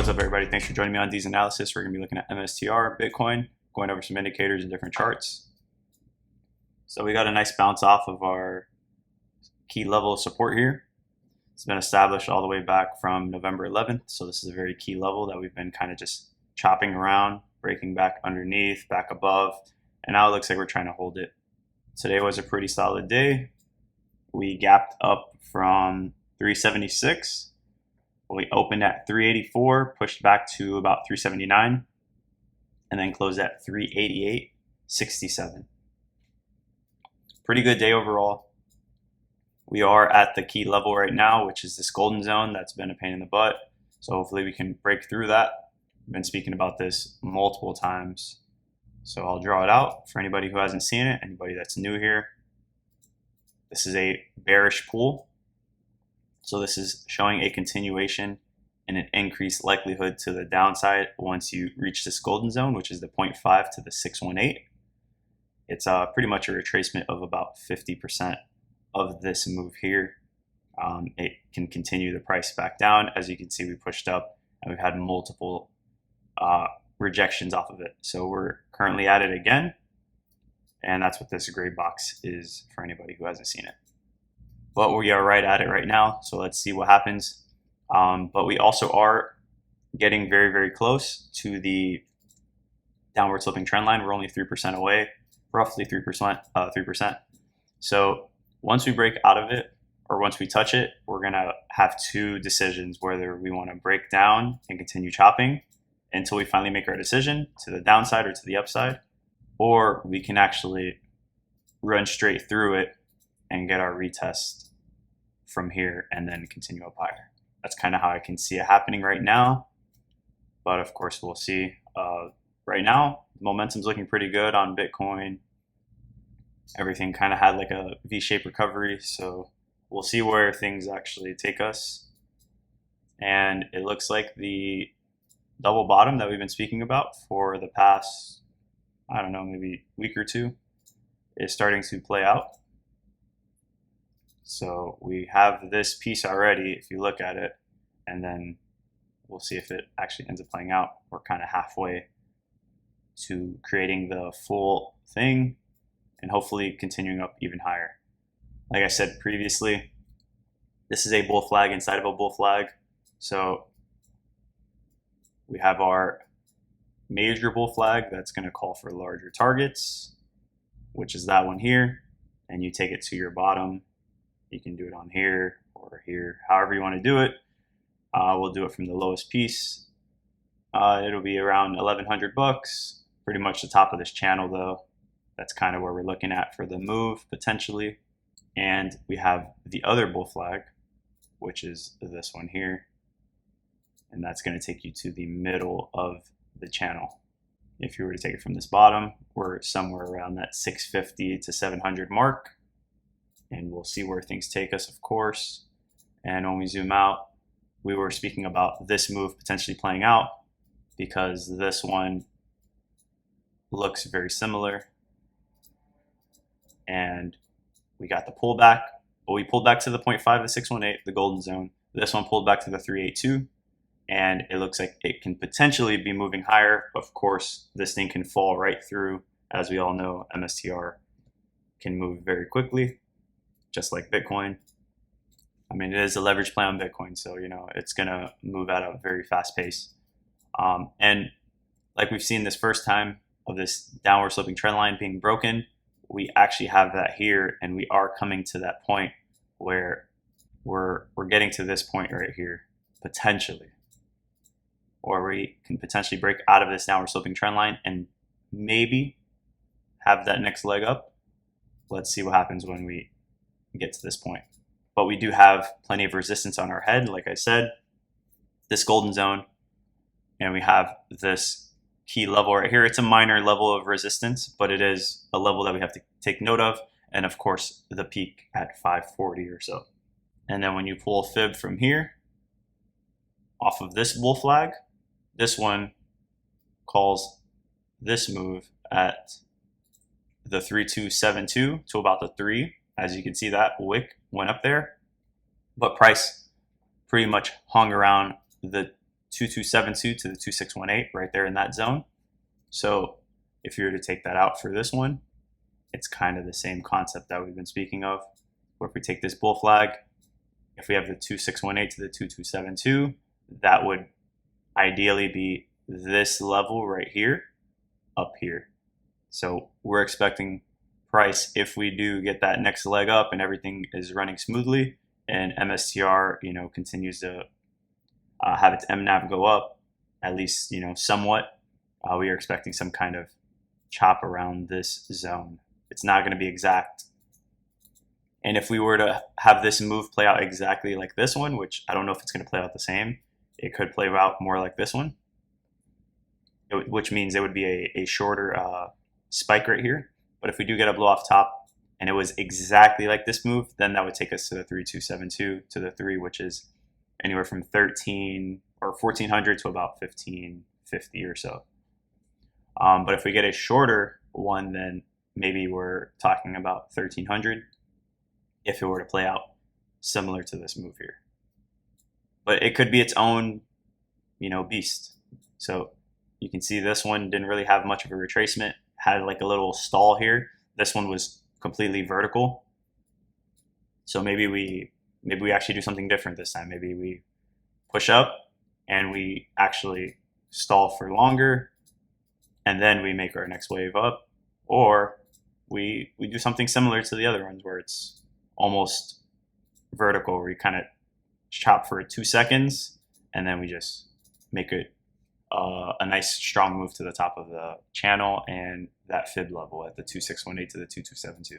What's up, everybody? Thanks for joining me on D's Analysis. We're going to be looking at MSTR, Bitcoin, going over some indicators and different charts. So we got a nice bounce off of our key level of support here. It's been established all the way back from November 11th. So this is a very key level that we've been kind of just chopping around, breaking back underneath, back above, and now it looks like we're trying to hold it. Today was a pretty solid day. We gapped up from 376. We opened at 384, pushed back to about 379, and then closed at 388.67. Pretty good day overall. We are at the key level right now, which is this golden zone that's been a pain in the butt. So hopefully we can break through that. I've been speaking about this multiple times. So I'll draw it out for anybody who hasn't seen it, anybody that's new here. This is a bearish pool. So this is showing a continuation and an increased likelihood to the downside once you reach this golden zone, which is the 0.5 to the 618. It's pretty much a retracement of about 50% of this move here. It can continue the price back down. As you can see, we pushed up and we've had multiple rejections off of it. So we're currently at it again. And that's what this gray box is for anybody who hasn't seen it. But we are right at it right now, so let's see what happens. But we also are getting very, very close to the downward sloping trend line. We're only 3% away, roughly 3%. So once we break out of it, or once we touch it, we're gonna have two decisions, whether we wanna break down and continue chopping until we finally make our decision to the downside or to the upside, or we can actually run straight through it and get our retest from here and then continue up higher. That's kind of how I can see it happening right now. But of course, we'll see. Right now, momentum's looking pretty good on Bitcoin. Everything kind of had like a V-shaped recovery. So we'll see where things actually take us. And it looks like the double bottom that we've been speaking about for the past, I don't know, maybe week or two is starting to play out. So we have this piece already, if you look at it, and then we'll see if it actually ends up playing out. We're kind of halfway to creating the full thing and hopefully continuing up even higher. Like I said previously, this is a bull flag inside of a bull flag. So we have our major bull flag that's going to call for larger targets, which is that one here, and you take it to your bottom. You can do it on here or here, however you want to do it. We'll do it from the lowest piece. It'll be around 1,100 bucks, pretty much the top of this channel though. That's kind of where we're looking at for the move potentially. And we have the other bull flag, which is this one here. And that's going to take you to the middle of the channel. If you were to take it from this bottom, we're somewhere around that 650 to 700 mark. And we'll see where things take us, of course. And when we zoom out, we were speaking about this move potentially playing out because this one looks very similar. And we got the pullback, but we pulled back to the 0.5 to 618, the golden zone. This one pulled back to the 382, and it looks like it can potentially be moving higher. Of course, this thing can fall right through. As we all know, MSTR can move very quickly, just like Bitcoin. I mean, it is a leverage play on Bitcoin, so you know it's gonna move at a very fast pace. And like we've seen this first time of this downward sloping trend line being broken, we actually have that here, and we are coming to that point where we're getting to this point right here, potentially, or we can potentially break out of this downward sloping trend line and maybe have that next leg up. Let's see what happens when we get to this point. But we do have plenty of resistance on our head, like I said, this golden zone, and we have this key level right here. It's a minor level of resistance, but it is a level that we have to take note of, and of course the peak at 540 or so. And then when you pull a fib from here off of this bull flag, this one calls this move at the 3272 to about the 3. As you can see, that wick went up there, but price pretty much hung around the 2272 to the 2618 right there in that zone. So if you were to take that out for this one, it's kind of the same concept that we've been speaking of. Where if we take this bull flag, if we have the 2618 to the 2272, that would ideally be this level right here, up here. So we're expecting price, if we do get that next leg up and everything is running smoothly and MSTR, continues to have its MNAV go up, at least, somewhat, we are expecting some kind of chop around this zone. It's not going to be exact. And if we were to have this move play out exactly like this one, which I don't know if it's going to play out the same, it could play out more like this one, which means it would be a shorter spike right here. But if we do get a blow off top and it was exactly like this move, then that would take us to the 3272 to the 3, which is anywhere from 13 or 1400 to about 1550 or so. But if we get a shorter one, then maybe we're talking about 1300 if it were to play out similar to this move here. But it could be its own, beast. So you can see this one didn't really have much of a retracement, had like a little stall here. This one was completely vertical. So maybe we actually do something different this time. Maybe we push up and we actually stall for longer, and then we make our next wave up, or we do something similar to the other ones where it's almost vertical, where you kind of chop for 2 seconds and then we just make it a nice strong move to the top of the channel and that fib level at the 2618 to the 2272.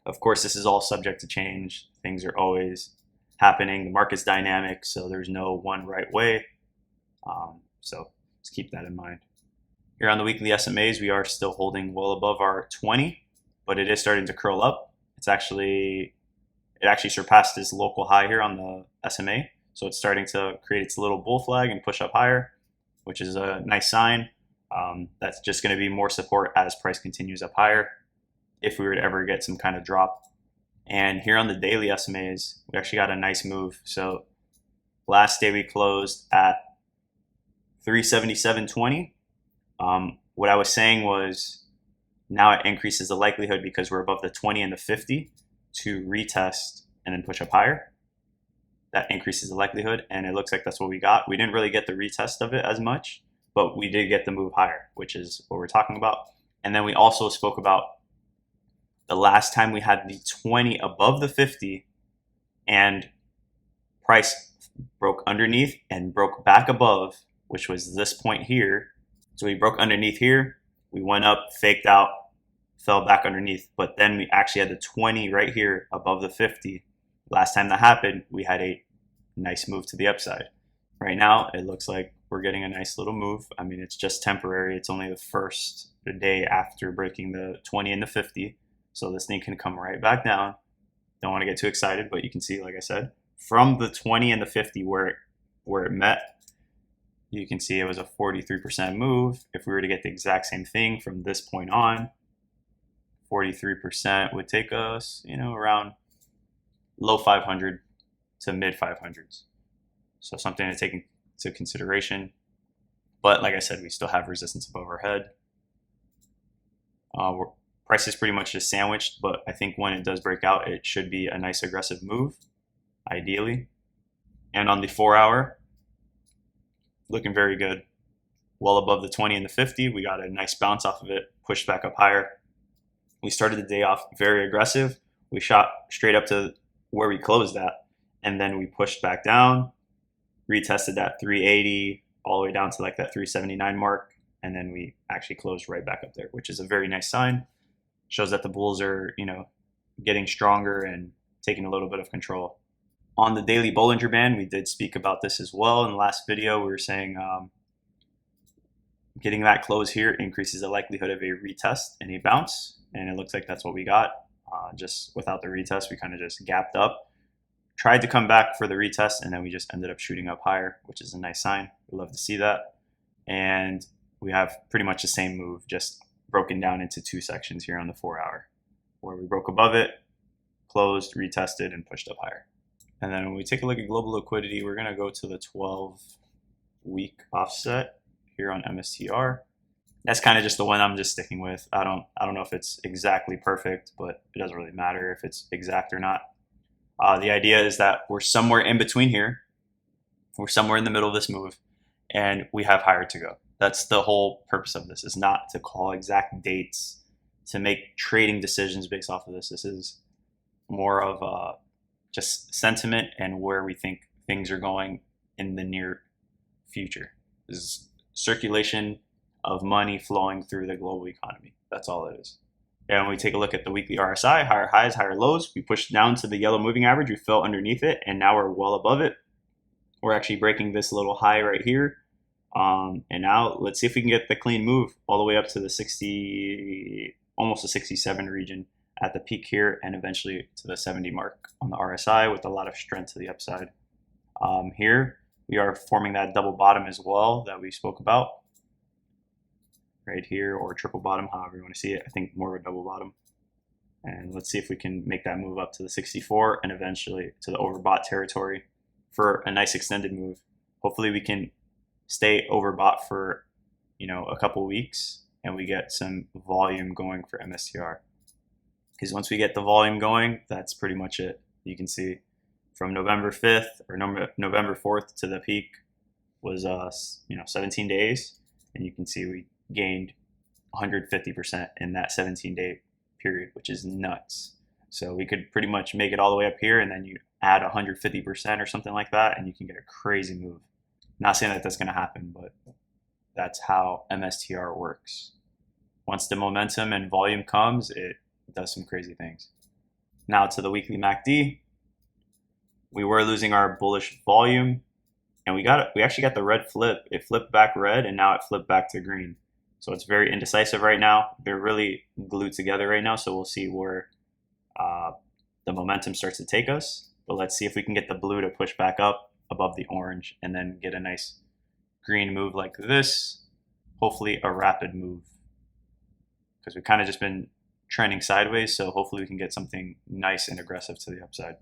Of course, this is all subject to change. Things are always happening. The market's dynamic, so there's no one right way. So let's keep that in mind. Here on the weekly SMAs, we are still holding well above our 20, but it is starting to curl up. It actually surpassed this local high here on the SMA. So it's starting to create its little bull flag and push up higher, which is a nice sign. That's just going to be more support as price continues up higher if we were to ever get some kind of drop. And here on the daily SMAs, we actually got a nice move. So last day we closed at 377.20. What I was saying was now it increases the likelihood, because we're above the 20 and the 50, to retest and then push up higher. That increases the likelihood, and it looks like that's what we got. We didn't really get the retest of it as much, but we did get the move higher, which is what we're talking about. And then we also spoke about the last time we had the 20 above the 50 and price broke underneath and broke back above, which was this point here. So we broke underneath here, we went up, faked out, fell back underneath, but then we actually had the 20 right here above the 50. Last time that happened, we had a nice move to the upside. Right now, it looks like we're getting a nice little move. I mean, it's just temporary. It's only the day after breaking the 20 and the 50. So this thing can come right back down. Don't want to get too excited, but you can see, like I said, from the 20 and the 50 where it met, you can see it was a 43% move. If we were to get the exact same thing from this point on, 43% would take us, around low 500 to mid 500s. So something to take into consideration. But like I said, we still have resistance above our head. Price is pretty much just sandwiched, but I think when it does break out, it should be a nice aggressive move, ideally. And on the 4-hour, looking very good. Well above the 20 and the 50, we got a nice bounce off of it, pushed back up higher. We started the day off very aggressive. We shot straight up to where we closed at, and then we pushed back down, retested that 380 all the way down to like that 379 mark, and then we actually closed right back up there, which is a very nice sign. Shows that the bulls are, getting stronger and taking a little bit of control. On the daily Bollinger Band, we did speak about this as well in the last video. We were saying getting that close here increases the likelihood of a retest and a bounce, and it looks like that's what we got. Just without the retest, we kind of just gapped up, tried to come back for the retest, and then we just ended up shooting up higher, which is a nice sign. We love to see that. And we have pretty much the same move, just broken down into 2 sections here on the 4-hour, where we broke above it, closed, retested, and pushed up higher. And then when we take a look at global liquidity, we're going to go to the 12 week offset here on MSTR. That's kind of just the one I'm just sticking with. I don't know if it's exactly perfect, but it doesn't really matter if it's exact or not. The idea is that we're somewhere in between here. We're somewhere in the middle of this move, and we have higher to go. That's the whole purpose of this, is not to call exact dates, to make trading decisions based off of this. This is more of just sentiment and where we think things are going in the near future. This is circulation of money flowing through the global economy. That's all it is. And when we take a look at the weekly RSI, higher highs, higher lows, we pushed down to the yellow moving average, we fell underneath it, and now we're well above it. We're actually breaking this little high right here. And now let's see if we can get the clean move all the way up to the 60, almost the 67 region at the peak here, and eventually to the 70 mark on the RSI with a lot of strength to the upside. Here we are forming that double bottom as well that we spoke about right here, or triple bottom, however you want to see it. I think more of a double bottom. And let's see if we can make that move up to the 64 and eventually to the overbought territory for a nice extended move. Hopefully we can stay overbought for, a couple weeks and we get some volume going for MSTR. Because once we get the volume going, that's pretty much it. You can see from November 5th or November 4th to the peak was 17 days, and you can see we gained 150% in that 17-day period, which is nuts. So we could pretty much make it all the way up here, and then you add 150% or something like that, and you can get a crazy move. Not saying that that's going to happen, but that's how MSTR works. Once the momentum and volume comes, it does some crazy things. Now to the weekly MACD, we were losing our bullish volume, and we actually got the red flip. It flipped back red, and now it flipped back to green. So it's very indecisive right now. They're really glued together right now, so we'll see where the momentum starts to take us. But let's see if we can get the blue to push back up above the orange and then get a nice green move like this. Hopefully a rapid move, because we've kind of just been trending sideways, so hopefully we can get something nice and aggressive to the upside.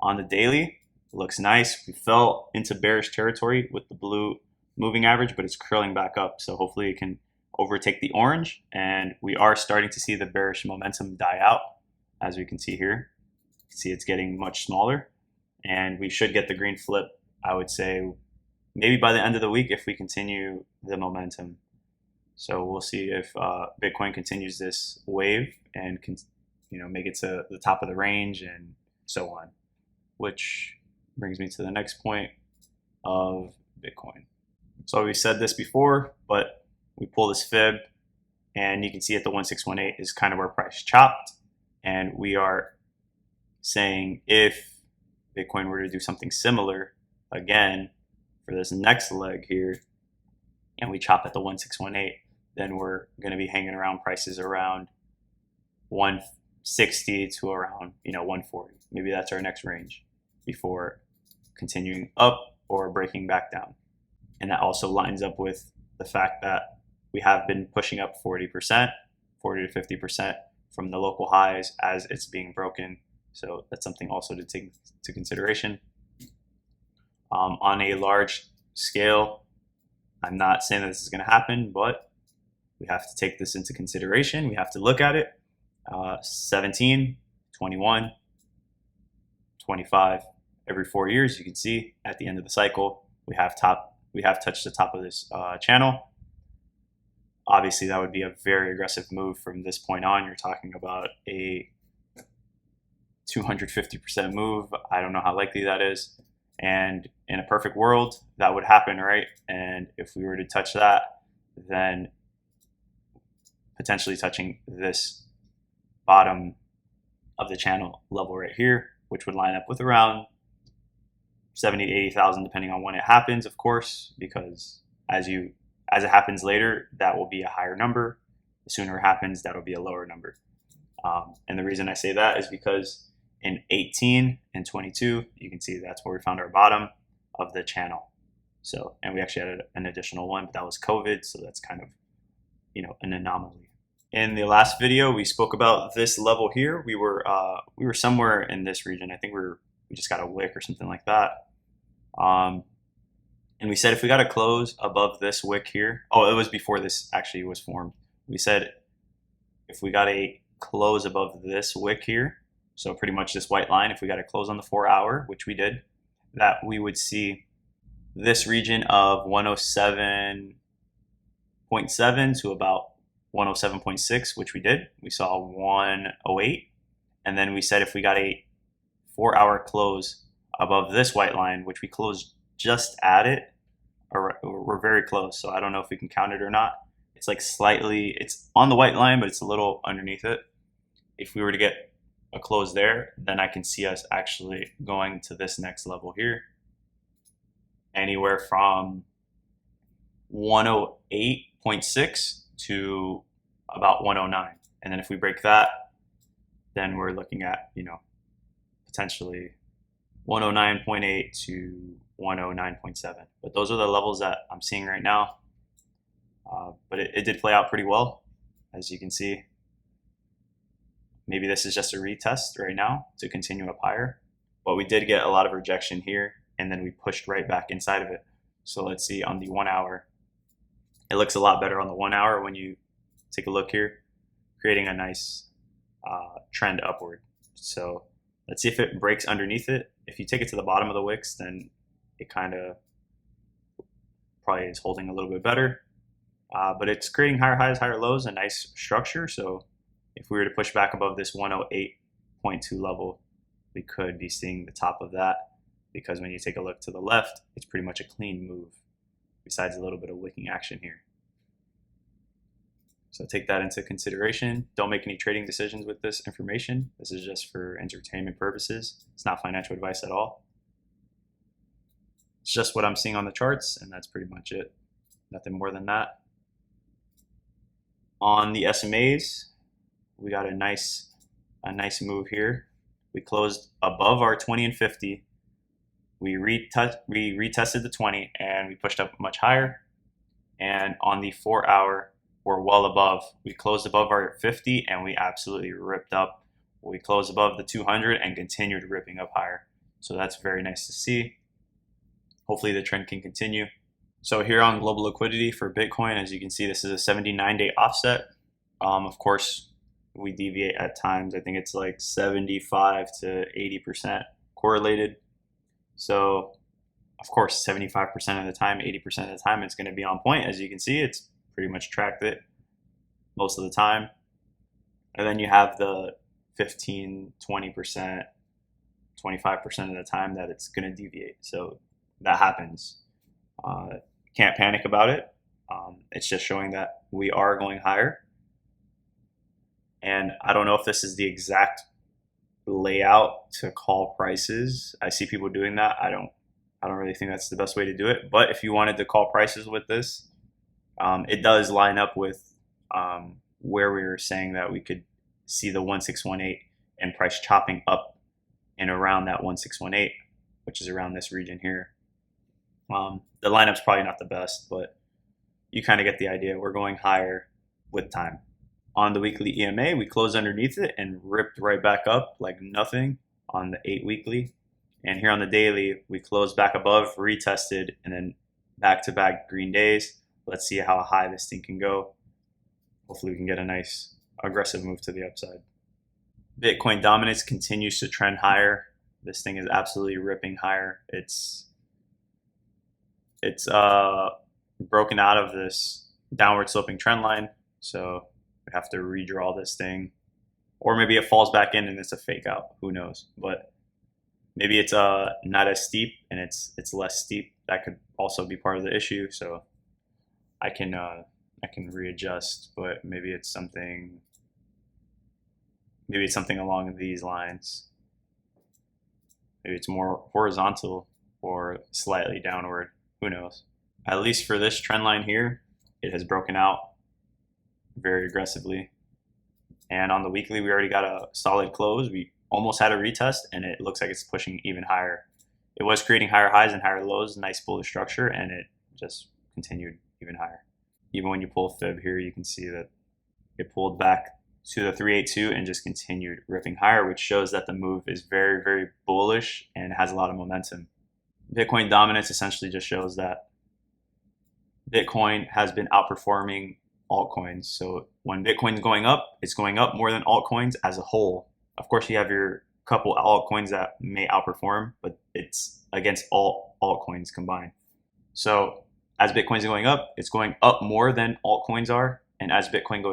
On the daily, it looks nice. We fell into bearish territory with the blue moving average, but it's curling back up, so hopefully it can overtake the orange, and we are starting to see the bearish momentum die out, as we can see here. You can see it's getting much smaller, and we should get the green flip, I would say, maybe by the end of the week if we continue the momentum. So we'll see if Bitcoin continues this wave and can, make it to the top of the range and so on. Which brings me to the next point of Bitcoin. So we said this before, but we pull this fib, and you can see at the 1618 is kind of where price chopped, and we are saying if Bitcoin were to do something similar again for this next leg here, and we chop at the 1618, then we're going to be hanging around prices around 160 to around 140. Maybe that's our next range before continuing up or breaking back down. And that also lines up with the fact that we have been pushing up 40%, 40 to 50% from the local highs as it's being broken. So that's something also to take into consideration. On a large scale, I'm not saying that this is going to happen, but we have to take this into consideration. We have to look at it. 17, 21, 25. Every 4 years, you can see at the end of the cycle, we have touched the top of this channel. Obviously, that would be a very aggressive move from this point on. You're talking about a 250% move. I don't know how likely that is. And in a perfect world, that would happen, right? And if we were to touch that, then potentially touching this bottom of the channel level right here, which would line up with around 70 to 80,000, depending on when it happens, of course, because as it happens later, that will be a higher number. The sooner it happens, that'll be a lower number. And the reason I say that is because in 18 and 22, you can see that's where we found our bottom of the channel. So, and we actually had an additional one, but that was COVID. So that's kind of, an anomaly. In the last video, we spoke about this level here. We were somewhere in this region. I think we just got a wick or something like that. And we said if we got a close above this wick here, oh, it was before this actually was formed. We said if we got a close above this wick here, so pretty much this white line, if we got a close on the 4 hour, which we did, that we would see this region of 107.7 to about 107.6, which we did. We saw 108. And then we said if we got a 4 hour close above this white line, which we closed just at it, or we're very close. So I don't know if we can count it or not. It's like slightly, it's on the white line, but it's a little underneath it. If we were to get a close there, then I can see us actually going to this next level here. Anywhere from 108.6 to about 109. And then if we break that, then we're looking at, potentially 109.8 to 109.7. But those are the levels that I'm seeing right now. But it did play out pretty well, as you can see. Maybe this is just a retest right now to continue up higher. But we did get a lot of rejection here, and then we pushed right back inside of it. So let's see on the 1 hour. It looks a lot better on the 1 hour when you take a look here, creating a nice trend upward. So let's see if it breaks underneath it. If you take it to the bottom of the wicks, then it kind of probably is holding a little bit better. But it's creating higher highs, higher lows, a nice structure. So if we were to push back above this 108.2 level, we could be seeing the top of that, because when you take a look to the left, it's pretty much a clean move, besides a little bit of wicking action here. So take that into consideration. Don't make any trading decisions with this information. This is just for entertainment purposes. It's not financial advice at all. It's just what I'm seeing on the charts, and that's pretty much it. Nothing more than that. On the SMAs, we got a nice move here. We closed above our 20 and 50. We retested the 20 and we pushed up much higher. And on the 4 hour, we're well above. We closed above our 50 and we absolutely ripped up. We closed above the 200 and continued ripping up higher. So that's very nice to see. Hopefully the trend can continue. So here on global liquidity for Bitcoin, as you can see, this is a 79-day offset. Of course, we deviate at times. I think it's like 75 to 80% correlated. So of course, 75% of the time, 80% of the time, it's going to be on point. As you can see, it's pretty much tracked it most of the time. And then you have the 15, 20%, 25% of the time that it's going to deviate. So that happens. Can't panic about it. It's just showing that we are going higher. And I don't know if this is the exact layout to call prices. I see people doing that. I don't really think that's the best way to do it. But if you wanted to call prices with this, it does line up with where we were saying that we could see the 1618 and price chopping up and around that 1618, which is around this region here. The lineup's probably not the best, but you kind of get the idea. We're going higher with time. On the weekly EMA, we closed underneath it and ripped right back up like nothing on the 8 weekly. And here on the daily, we closed back above, retested, and then back-to-back green days. Let's see how high this thing can go. Hopefully we can get a nice aggressive move to the upside. Bitcoin dominance continues to trend higher. This thing is absolutely ripping higher. It's broken out of this downward sloping trend line. So we have to redraw this thing. Or maybe it falls back in and it's a fake out. Who knows? But maybe it's not as steep and it's less steep. That could also be part of the issue. So I can readjust, but maybe it's something along these lines. Maybe it's more horizontal or slightly downward. Who knows? At least for this trend line here, it has broken out very aggressively. And on the weekly, we already got a solid close. We almost had a retest, and it looks like it's pushing even higher. It was creating higher highs and higher lows, nice bullish structure, and it just continued even higher. Even when you pull fib here, you can see that it pulled back to the 382 and just continued ripping higher, which shows that the move is very, very bullish and has a lot of momentum. Bitcoin dominance essentially just shows that Bitcoin has been outperforming altcoins. So when Bitcoin's going up, it's going up more than altcoins as a whole. Of course, you have your couple altcoins that may outperform, but it's against all altcoins combined. So as Bitcoin's going up, it's going up more than altcoins are. And as Bitcoin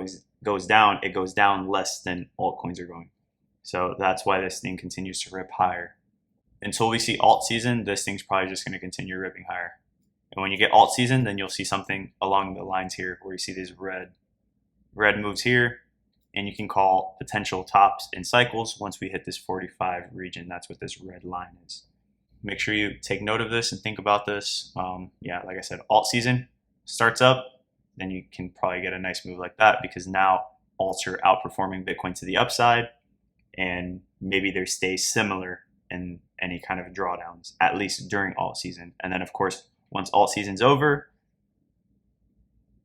goes down, it goes down less than altcoins are going. So that's why this thing continues to rip higher. Until we see alt season, this thing's probably just going to continue ripping higher. And when you get alt season, then you'll see something along the lines here where you see these red moves here, and you can call potential tops in cycles once we hit this 45 region. That's what this red line is. Make sure you take note of this and think about this. Yeah, like I said, alt season starts up, then you can probably get a nice move like that because now alts are outperforming Bitcoin to the upside, and maybe they stay similar in any kind of drawdowns, at least during alt season. And then of course, once alt season's over,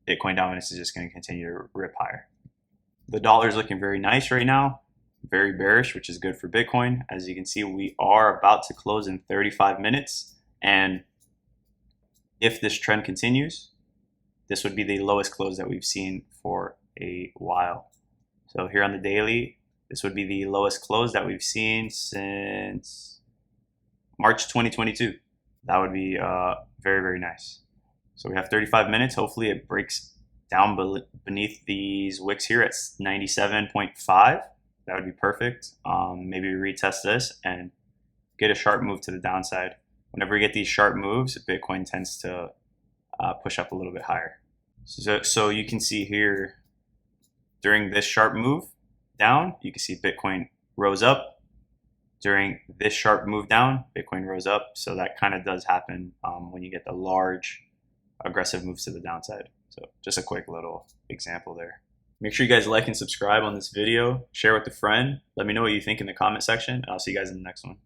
Bitcoin dominance is just going to continue to rip higher. The dollar is looking very nice right now, very bearish, which is good for Bitcoin. As you can see, we are about to close in 35 minutes. And if this trend continues, this would be the lowest close that we've seen for a while. So here on the daily, this would be the lowest close that we've seen since March 2022. That would be very, very nice. So we have 35 minutes. Hopefully it breaks down beneath these wicks here at 97.5. That would be perfect. Maybe retest this and get a sharp move to the downside. Whenever we get these sharp moves, Bitcoin tends to push up a little bit higher. So you can see here during this sharp move down, you can see Bitcoin rose up. During this sharp move down, Bitcoin rose up. So that kind of does happen when you get the large aggressive moves to the downside. So just a quick little example there. Make sure you guys like and subscribe on this video. Share with a friend. Let me know what you think in the comment section. I'll see you guys in the next one.